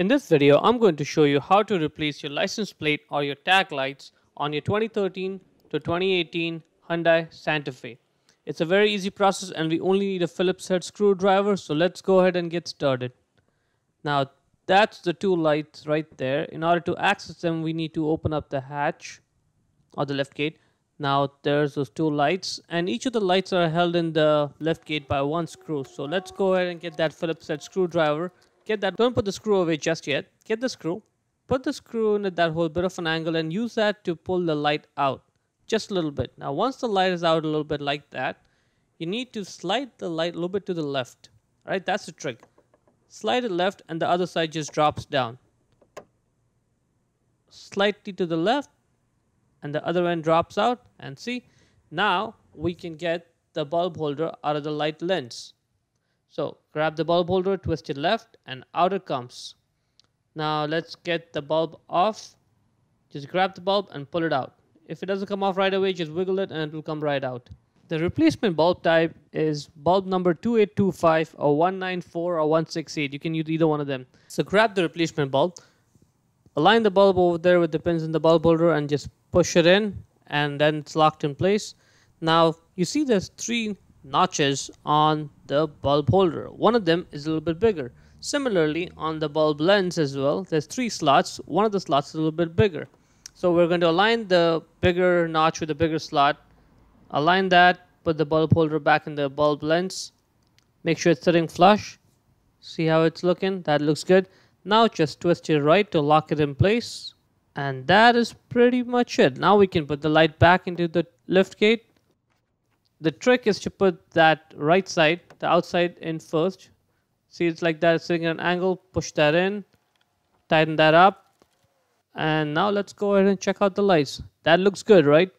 In this video, I'm going to show you how to replace your license plate or your tag lights on your 2013 to 2018 Hyundai Santa Fe. It's a very easy process and we only need a Phillips head screwdriver, so let's go ahead and get started. Now, that's the two lights right there. In order to access them, we need to open up the hatch or the lift gate. Now, there's those two lights, and each of the lights are held in the lift gate by one screw. So let's go ahead and get that Phillips head screwdriver. Get that. Don't put the screw away just yet. Get the screw. Put the screw in at that whole bit of an angle and use that to pull the light out just a little bit. Now, once the light is out a little bit like that, you need to slide the light a little bit to the left. All right, that's the trick. Slide it left and the other side just drops down. Slightly to the left and the other end drops out, and see, now we can get the bulb holder out of the light lens. So grab the bulb holder, twist it left, and out it comes. Now let's get the bulb off. Just grab the bulb and pull it out. If it doesn't come off right away, just wiggle it and it will come right out. The replacement bulb type is bulb number 2825 or 194 or 168. You can use either one of them. So grab the replacement bulb, align the bulb over there with the pins in the bulb holder and just push it in, and then it's locked in place. Now you see there's three notches on the bulb holder. One of them is a little bit bigger. Similarly, on the bulb lens as well, there's three slots. One of the slots is a little bit bigger. So we're going to align the bigger notch with the bigger slot. Align that, put the bulb holder back in the bulb lens. Make sure it's sitting flush. See how it's looking? That looks good. Now just twist it right to lock it in place. And that is pretty much it. Now we can put the light back into the lift gate. The trick is to put that right side, the outside, in first. See, it's like that, it's sitting at an angle. Push that in, tighten that up. And now let's go ahead and check out the lights. That looks good, right?